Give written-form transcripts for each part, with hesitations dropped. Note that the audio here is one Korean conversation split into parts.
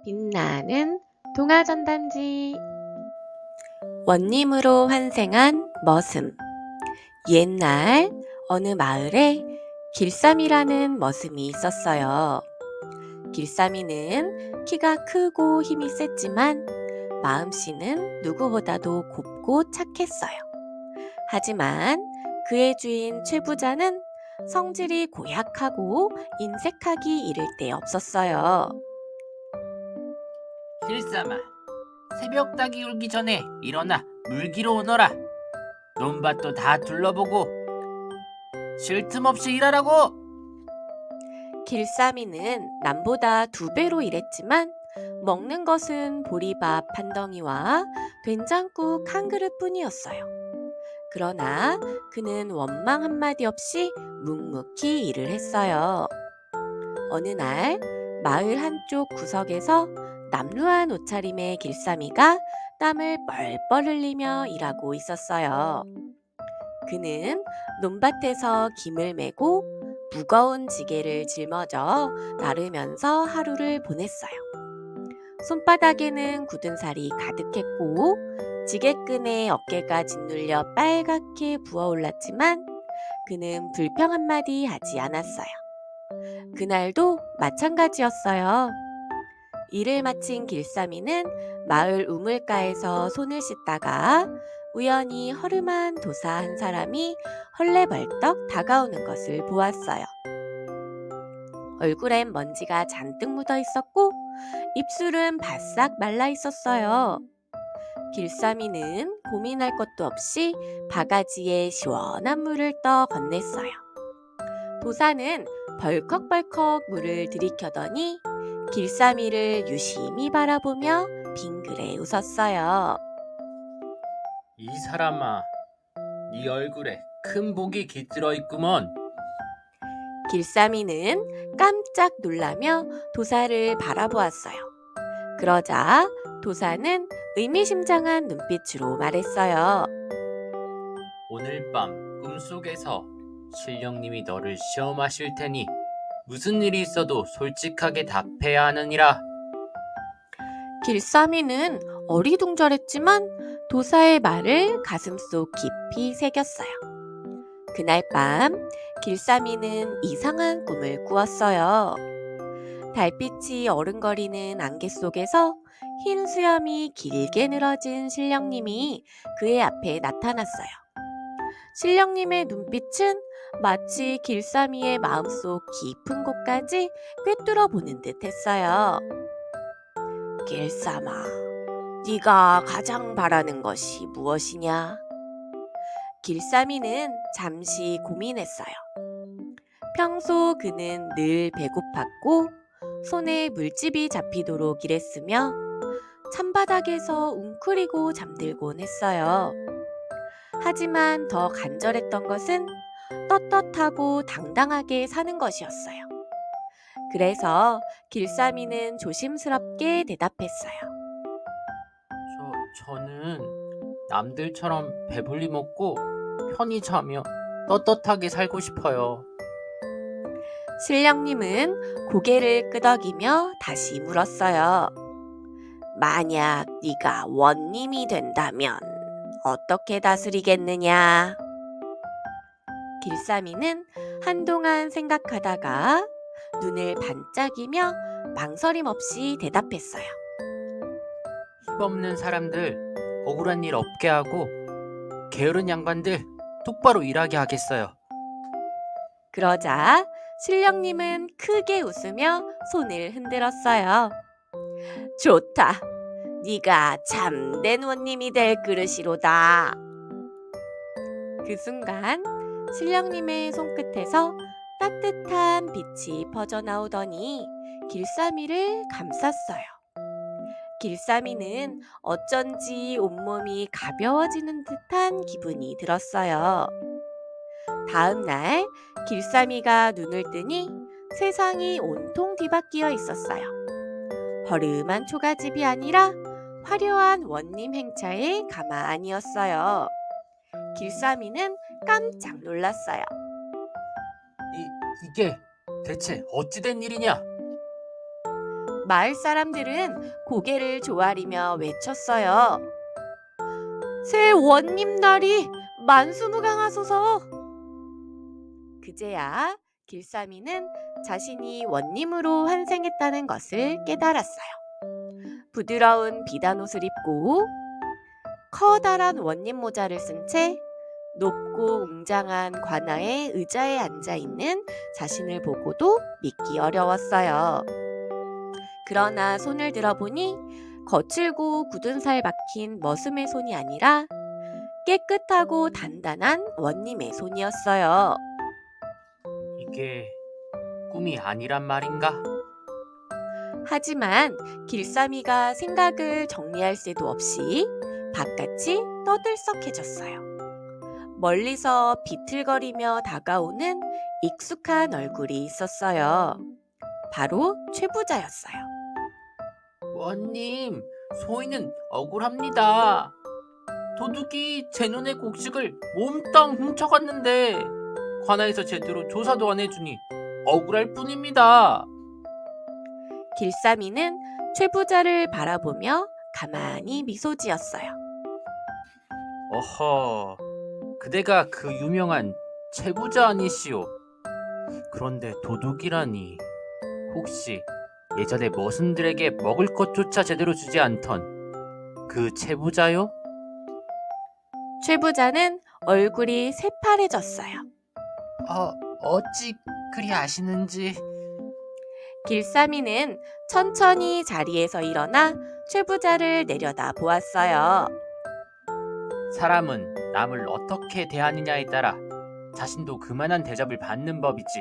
빛나는 동화전단지. 원님으로 환생한 머슴. 옛날 어느 마을에 길쌈이라는 머슴이 있었어요. 길쌈이는 키가 크고 힘이 셌지만 마음씨는 누구보다도 곱고 착했어요. 하지만 그의 주인 최부자는 성질이 고약하고 인색하기 이를 데 없었어요. 길쌈아, 새벽 닭이 울기 전에 일어나 물기로 오너라. 논밭도 다 둘러보고 쉴 틈 없이 일하라고. 길쌈이는 남보다 2배로 일했지만 먹는 것은 보리밥 한 덩이와 된장국 한 그릇뿐이었어요. 그러나 그는 원망 한마디 없이 묵묵히 일을 했어요. 어느 날 마을 한쪽 구석에서 남루한 옷차림의 길쌈이가 땀을 뻘뻘 흘리며 일하고 있었어요. 그는 논밭에서 김을 메고 무거운 지게를 짊어져 나르면서 하루를 보냈어요. 손바닥에는 굳은 살이 가득했고 지게끈에 어깨가 짓눌려 빨갛게 부어올랐지만 그는 불평 한마디 하지 않았어요. 그날도 마찬가지였어요. 일을 마친 길쌈이는 마을 우물가에서 손을 씻다가 우연히 허름한 도사 한 사람이 헐레벌떡 다가오는 것을 보았어요. 얼굴엔 먼지가 잔뜩 묻어 있었고 입술은 바싹 말라 있었어요. 길쌈이는 고민할 것도 없이 바가지에 시원한 물을 떠 건넸어요. 도사는 벌컥벌컥 물을 들이켜더니 길쌈이를 유심히 바라보며 빙그레 웃었어요. 이 사람아, 네 얼굴에 큰 복이 깃들어 있구먼. 길쌈이는 깜짝 놀라며 도사를 바라보았어요. 그러자 도사는 의미심장한 눈빛으로 말했어요. 오늘 밤 꿈속에서 신령님이 너를 시험하실 테니 무슨 일이 있어도 솔직하게 답해야 하느니라. 길쌈이는 어리둥절했지만 도사의 말을 가슴속 깊이 새겼어요. 그날 밤 길쌈이는 이상한 꿈을 꾸었어요. 달빛이 어른거리는 안개 속에서 흰 수염이 길게 늘어진 신령님이 그의 앞에 나타났어요. 신령님의 눈빛은 마치 길쌈이의 마음속 깊은 곳까지 꿰뚫어 보는 듯 했어요. 길쌈아, 네가 가장 바라는 것이 무엇이냐? 길쌈이는 잠시 고민했어요. 평소 그는 늘 배고팠고 손에 물집이 잡히도록 일했으며 찬바닥에서 웅크리고 잠들곤 했어요. 하지만 더 간절했던 것은 떳떳하고 당당하게 사는 것이었어요. 그래서 길쌈이는 조심스럽게 대답했어요. 저는 남들처럼 배불리 먹고 편히 자며 떳떳하게 살고 싶어요. 신령님은 고개를 끄덕이며 다시 물었어요. 만약 네가 원님이 된다면 어떻게 다스리겠느냐? 길쌈이는 한동안 생각하다가 눈을 반짝이며 망설임 없이 대답했어요. 힘없는 사람들 억울한 일 없게 하고 게으른 양반들 똑바로 일하게 하겠어요. 그러자 신령님은 크게 웃으며 손을 흔들었어요. 좋다. 네가 참된 원님이 될 그릇이로다. 그 순간 신령님의 손끝에서 따뜻한 빛이 퍼져나오더니 길쌈이를 감쌌어요. 길쌈이는 어쩐지 온몸이 가벼워지는 듯한 기분이 들었어요. 다음 날 길쌈이가 눈을 뜨니 세상이 온통 뒤바뀌어 있었어요. 허름한 초가집이 아니라 화려한 원님 행차의 가마안이었어요. 길쌈이는 깜짝 놀랐어요. 이게 대체 어찌된 일이냐? 마을 사람들은 고개를 조아리며 외쳤어요. 새 원님 날이 만수무강하소서. 그제야 길쌈이는 자신이 원님으로 환생했다는 것을 깨달았어요. 부드러운 비단옷을 입고 커다란 원님 모자를 쓴 채 높고 웅장한 관아의 의자에 앉아있는 자신을 보고도 믿기 어려웠어요. 그러나 손을 들어보니 거칠고 굳은 살 박힌 머슴의 손이 아니라 깨끗하고 단단한 원님의 손이었어요. 이게 꿈이 아니란 말인가? 하지만 길쌈이가 생각을 정리할 새도 없이 바깥이 떠들썩해졌어요. 멀리서 비틀거리며 다가오는 익숙한 얼굴이 있었어요. 바로 최부자였어요. 원님, 소인은 억울합니다. 도둑이 제 눈의 곡식을 몽땅 훔쳐갔는데 관아에서 제대로 조사도 안 해주니 억울할 뿐입니다. 길쌈이는 최부자를 바라보며 가만히 미소 지었어요. 어허, 그대가 그 유명한 채부자 아니시오? 그런데 도둑이라니, 혹시 예전에 머슴들에게 먹을 것조차 제대로 주지 않던 그 채부자요? 최부자는 얼굴이 새파래졌어요. 어찌 그리 아시는지. 길쌈이는 천천히 자리에서 일어나 최부자를 내려다 보았어요. 사람은 남을 어떻게 대하느냐에 따라 자신도 그만한 대접을 받는 법이지.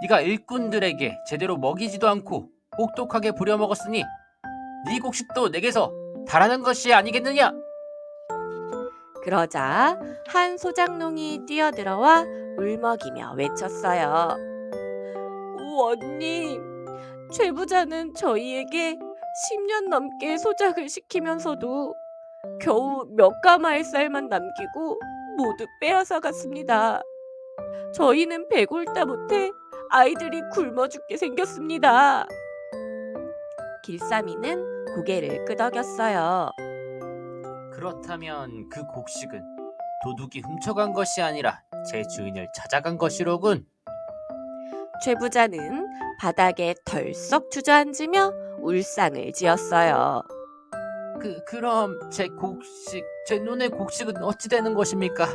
네가 일꾼들에게 제대로 먹이지도 않고 혹독하게 부려먹었으니 네 곡식도 내게서 달하는 것이 아니겠느냐? 그러자 한 소장농이 뛰어들어와 울먹이며 외쳤어요. 원님, 최부자는 저희에게 10년 넘게 소작을 시키면서도 겨우 몇 가마의 쌀만 남기고 모두 빼앗아 갔습니다. 저희는 배골다 못해 아이들이 굶어 죽게 생겼습니다. 길쌈이는 고개를 끄덕였어요. 그렇다면 그 곡식은 도둑이 훔쳐간 것이 아니라 제 주인을 찾아간 것이로군. 최부자는 바닥에 덜썩 주저앉으며 울상을 지었어요. 그럼 제 눈의 곡식은 어찌 되는 것입니까?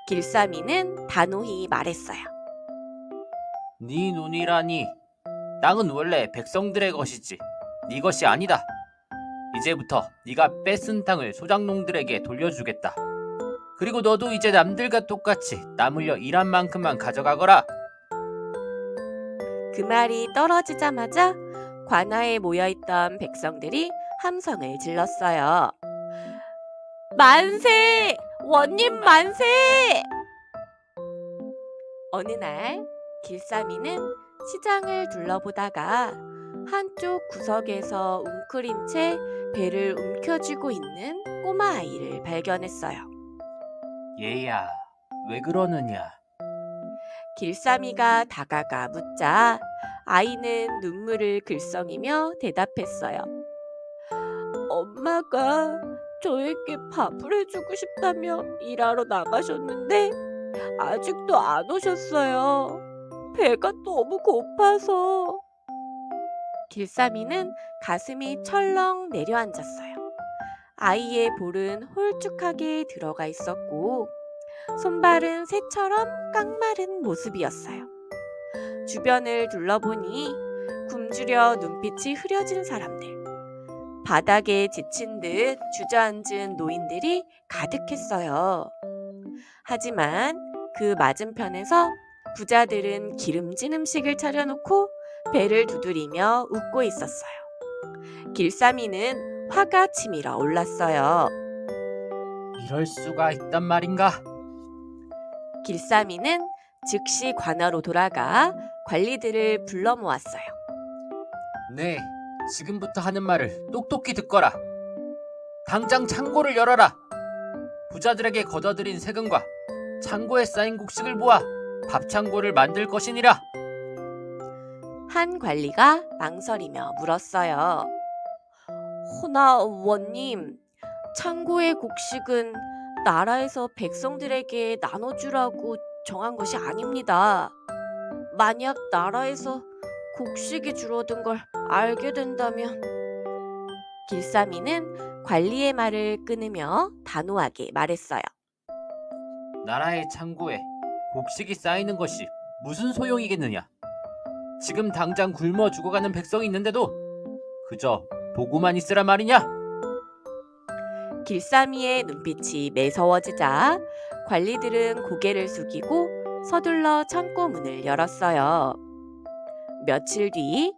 길쌈이는 단호히 말했어요. 네 눈이라니, 땅은 원래 백성들의 것이지 네 것이 아니다. 이제부터 네가 뺏은 땅을 소작농들에게 돌려주겠다. 그리고 너도 이제 남들과 똑같이 땀 흘려 일한 만큼만 가져가거라. 그 말이 떨어지자마자 관아에 모여있던 백성들이 함성을 질렀어요. 만세! 원님 만세! 어느 날 길쌈이는 시장을 둘러보다가 한쪽 구석에서 웅크린 채 배를 움켜쥐고 있는 꼬마 아이를 발견했어요. 얘야, 왜 그러느냐? 길쌈이가 다가가 묻자 아이는 눈물을 글썽이며 대답했어요. 엄마가 저에게 밥을 해주고 싶다며 일하러 나가셨는데 아직도 안 오셨어요. 배가 너무 고파서. 길쌈이는 가슴이 철렁 내려앉았어요. 아이의 볼은 홀쭉하게 들어가 있었고 손발은 새처럼 깡마른 모습이었어요. 주변을 둘러보니 굶주려 눈빛이 흐려진 사람들, 바닥에 지친 듯 주저앉은 노인들이 가득했어요. 하지만 그 맞은편에서 부자들은 기름진 음식을 차려놓고 배를 두드리며 웃고 있었어요. 길쌈이는 화가 치밀어 올랐어요. 이럴 수가 있단 말인가? 길쌈이는 즉시 관아로 돌아가 관리들을 불러 모았어요. 네, 지금부터 하는 말을 똑똑히 듣거라. 당장 창고를 열어라. 부자들에게 걷어들인 세금과 창고에 쌓인 곡식을 모아 밥창고를 만들 것이니라. 한 관리가 망설이며 물었어요. 허나 원님, 창고의 곡식은 나라에서 백성들에게 나눠주라고 정한 것이 아닙니다. 만약 나라에서 곡식이 줄어든 걸 알게 된다면. 길쌈이는 관리의 말을 끊으며 단호하게 말했어요. 나라의 창고에 곡식이 쌓이는 것이 무슨 소용이겠느냐? 지금 당장 굶어 죽어가는 백성이 있는데도 그저 보고만 있으란 말이냐? 길쌈이의 눈빛이 매서워지자 관리들은 고개를 숙이고 서둘러 창고 문을 열었어요. 며칠 뒤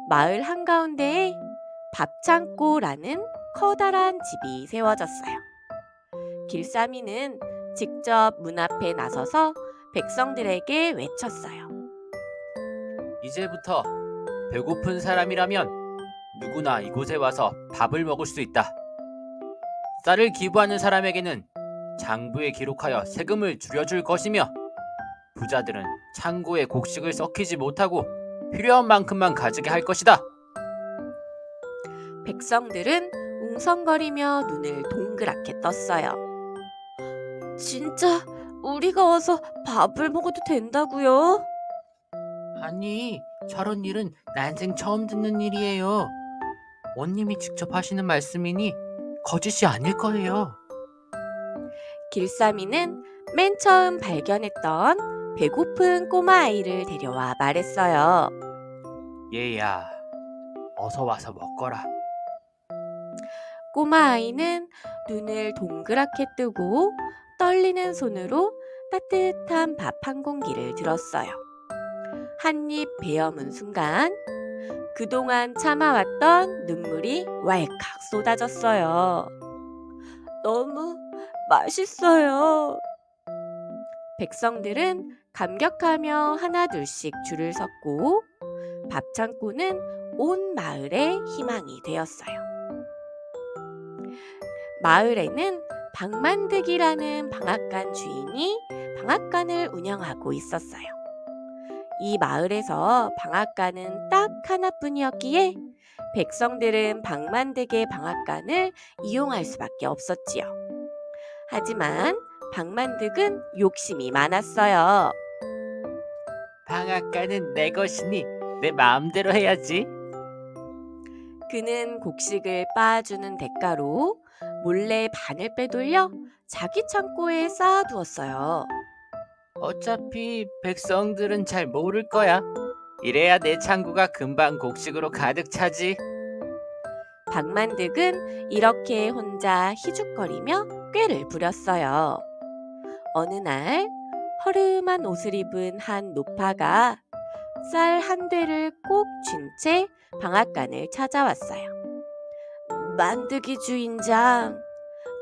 마을 한가운데에 밥창고라는 커다란 집이 세워졌어요. 길쌈이는 직접 문 앞에 나서서 백성들에게 외쳤어요. 이제부터 배고픈 사람이라면 누구나 이곳에 와서 밥을 먹을 수 있다. 쌀을 기부하는 사람에게는 장부에 기록하여 세금을 줄여줄 것이며 부자들은 창고에 곡식을 썩히지 못하고 필요한 만큼만 가지게 할 것이다. 백성들은 웅성거리며 눈을 동그랗게 떴어요. 진짜 우리가 와서 밥을 먹어도 된다고요? 아니, 저런 일은 난생 처음 듣는 일이에요. 원님이 직접 하시는 말씀이니 거짓이 아닐 거예요. 길쌈이는 맨 처음 발견했던 배고픈 꼬마 아이를 데려와 말했어요. 얘야, 어서 와서 먹거라. 꼬마 아이는 눈을 동그랗게 뜨고 떨리는 손으로 따뜻한 밥 한 공기를 들었어요. 한 입 베어문 순간 그동안 참아왔던 눈물이 왈칵 쏟아졌어요. 너무 맛있어요. 백성들은 감격하며 하나둘씩 줄을 섰고 밥창고는 온 마을의 희망이 되었어요. 마을에는 방만득이라는 방앗간 주인이 방앗간을 운영하고 있었어요. 이 마을에서 방앗간은 딱 하나뿐이었기에 백성들은 방만득의 방앗간을 이용할 수밖에 없었지요. 하지만 방만득은 욕심이 많았어요. 방앗간은 내 것이니 내 마음대로 해야지. 그는 곡식을 빻아주는 대가로 몰래 반을 빼돌려 자기 창고에 쌓아두었어요. 어차피 백성들은 잘 모를 거야. 이래야 내 창고가 금방 곡식으로 가득 차지. 방만득은 이렇게 혼자 희죽거리며 꾀를 부렸어요. 어느 날 허름한 옷을 입은 한 노파가 쌀 한 되를 꼭 쥔 채 방앗간을 찾아왔어요. 만득이 주인장,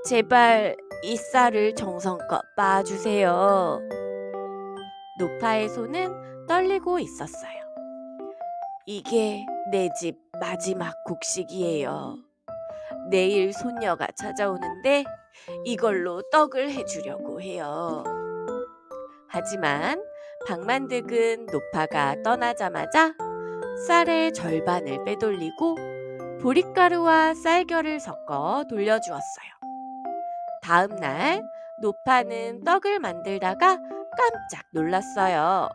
제발 이 쌀을 정성껏 빻아주세요. 노파의 손은 떨리고 있었어요. 이게 내 집 마지막 곡식이에요. 내일 손녀가 찾아오는데 이걸로 떡을 해주려고 해요. 하지만 방만득은 노파가 떠나자마자 쌀의 절반을 빼돌리고 보릿가루와 쌀겨를 섞어 돌려주었어요. 다음 날 노파는 떡을 만들다가 깜짝 놀랐어요.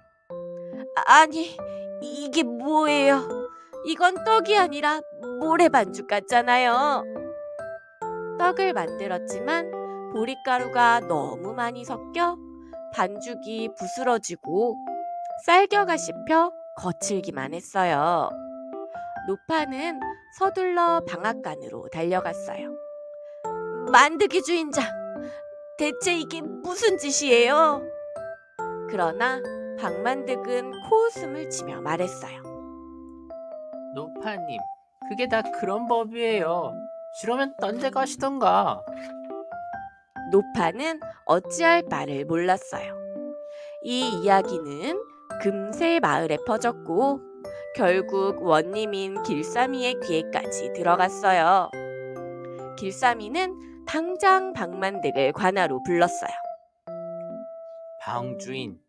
아니, 이게 뭐예요? 이건 떡이 아니라 모래 반죽 같잖아요. 떡을 만들었지만 보릿가루가 너무 많이 섞여 반죽이 부스러지고 쌀겨가 씹혀 거칠기만 했어요. 노파는 서둘러 방앗간으로 달려갔어요. 만득이 주인장, 대체 이게 무슨 짓이에요? 그러나 방만득은 코웃음을 치며 말했어요. 노파님, 그게 다 그런 법이에요. 싫으면 딴 데 가시던가. 노파는 어찌할 바를 몰랐어요. 이 이야기는 금세 마을에 퍼졌고 결국 원님인 길쌈이의 귀에까지 들어갔어요. 길쌈이는 당장 방만득을 관하로 불렀어요. 방주인,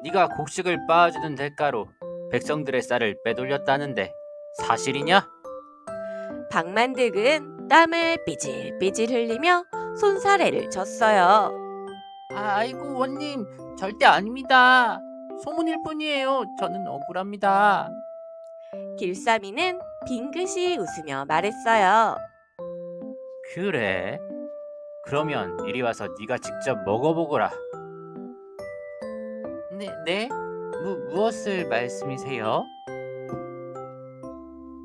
네가 곡식을 빻아주는 대가로 백성들의 쌀을 빼돌렸다는데 사실이냐? 박만득은 땀을 삐질삐질 흘리며 손사래를 쳤어요. 아이고 원님, 절대 아닙니다. 소문일 뿐이에요. 저는 억울합니다. 길쌈이는 빙긋이 웃으며 말했어요. 그래? 그러면 이리 와서 네가 직접 먹어보거라. 네? 무엇을 말씀이세요?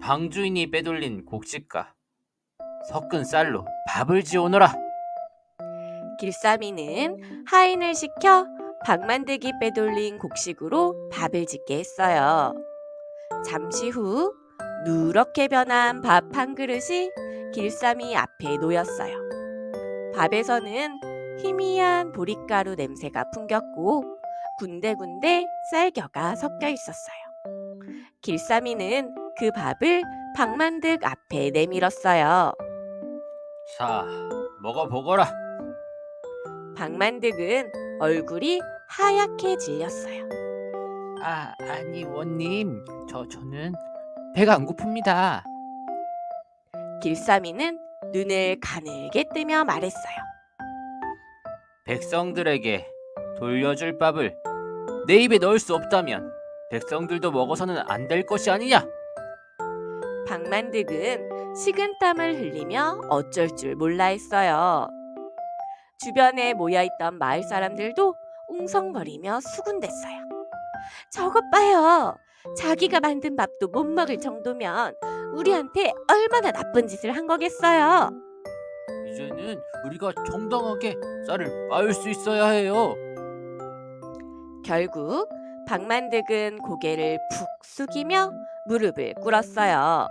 방주인이 빼돌린 곡식과 섞은 쌀로 밥을 지어오너라. 길쌈이는 하인을 시켜 박만득이 빼돌린 곡식으로 밥을 짓게 했어요. 잠시 후 누렇게 변한 밥 한 그릇이 길쌈이 앞에 놓였어요. 밥에서는 희미한 보릿가루 냄새가 풍겼고 군데군데 쌀겨가 섞여 있었어요. 길쌈이는 그 밥을 박만득 앞에 내밀었어요. 자, 먹어보거라. 박만득은 얼굴이 하얗게 질렸어요. 아니 원님, 저는 배가 안 고픕니다. 길쌈이는 눈을 가늘게 뜨며 말했어요. 백성들에게 돌려줄 밥을 내 입에 넣을 수 없다면 백성들도 먹어서는 안 될 것이 아니냐? 박만득은 식은땀을 흘리며 어쩔 줄 몰라 했어요. 주변에 모여있던 마을 사람들도 웅성거리며 수군댔어요. 저것 봐요. 자기가 만든 밥도 못 먹을 정도면 우리한테 얼마나 나쁜 짓을 한 거겠어요. 이제는 우리가 정당하게 쌀을 빻을 수 있어야 해요. 결국 박만득은 고개를 푹 숙이며 무릎을 꿇었어요.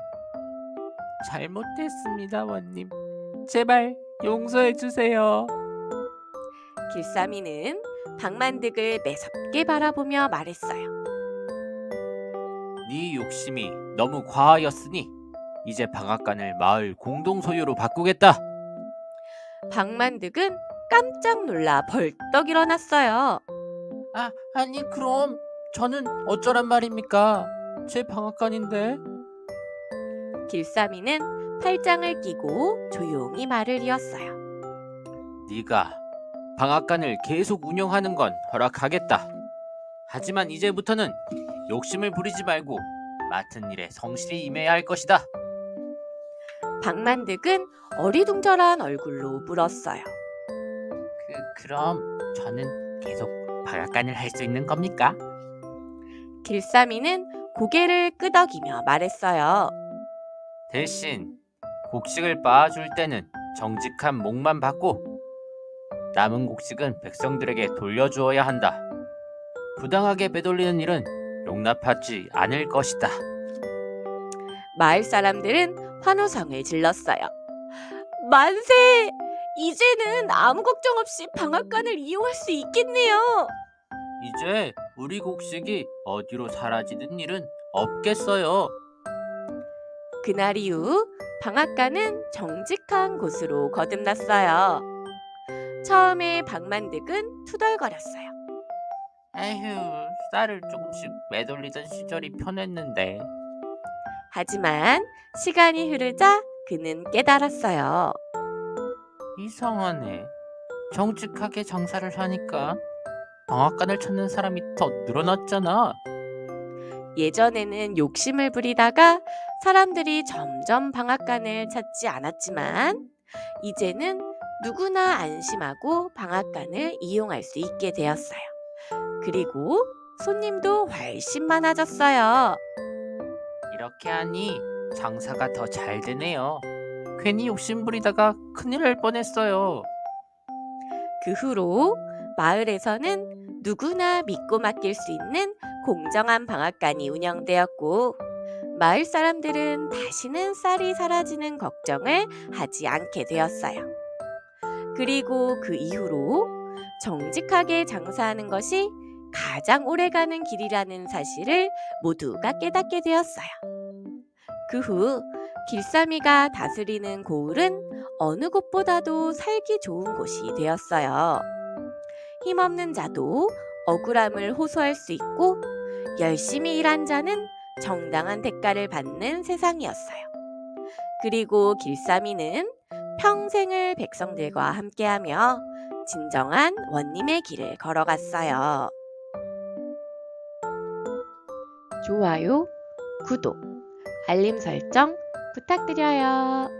잘못했습니다, 원님. 제발 용서해 주세요. 길쌈이는 박만득을 매섭게 바라보며 말했어요. 네 욕심이 너무 과하였으니 이제 방앗간을 마을 공동 소유로 바꾸겠다. 박만득은 깜짝 놀라 벌떡 일어났어요. 아니 그럼 저는 어쩌란 말입니까? 제 방앗간인데. 길쌈이는 팔짱을 끼고 조용히 말을 이었어요. 네가 방앗간을 계속 운영하는 건 허락하겠다. 하지만 이제부터는 욕심을 부리지 말고 맡은 일에 성실히 임해야 할 것이다. 박만득은 어리둥절한 얼굴로 물었어요. 그럼 저는 계속 방앗간을 할 수 있는 겁니까? 길쌈이는 고개를 끄덕이며 말했어요. 대신 곡식을 빻아줄 때는 정직한 목만 받고 남은 곡식은 백성들에게 돌려주어야 한다. 부당하게 빼돌리는 일은 용납하지 않을 것이다. 마을 사람들은 환호성을 질렀어요. 만세! 이제는 아무 걱정 없이 방앗간을 이용할 수 있겠네요. 이제 우리 곡식이 어디로 사라지는 일은 없겠어요. 그날 이후 방앗간은 정직한 곳으로 거듭났어요. 처음에 박만득은 투덜거렸어요. 에휴, 쌀을 조금씩 매돌리던 시절이 편했는데. 하지만 시간이 흐르자 그는 깨달았어요. 이상하네. 정직하게 장사를 하니까 방앗간을 찾는 사람이 더 늘어났잖아. 예전에는 욕심을 부리다가 사람들이 점점 방앗간을 찾지 않았지만 이제는 누구나 안심하고 방앗간을 이용할 수 있게 되었어요. 그리고 손님도 훨씬 많아졌어요. 이렇게 하니 장사가 더 잘 되네요. 괜히 욕심 부리다가 큰일 날 뻔했어요. 그 후로 마을에서는 누구나 믿고 맡길 수 있는 공정한 방앗간이 운영되었고 마을 사람들은 다시는 쌀이 사라지는 걱정을 하지 않게 되었어요. 그리고 그 이후로 정직하게 장사하는 것이 가장 오래가는 길이라는 사실을 모두가 깨닫게 되었어요. 그 후 길쌈이가 다스리는 고을은 어느 곳보다도 살기 좋은 곳이 되었어요. 힘없는 자도 억울함을 호소할 수 있고 열심히 일한 자는 정당한 대가를 받는 세상이었어요. 그리고 길삼이는 평생을 백성들과 함께하며 진정한 원님의 길을 걸어갔어요. 좋아요, 구독, 알림 설정 부탁드려요.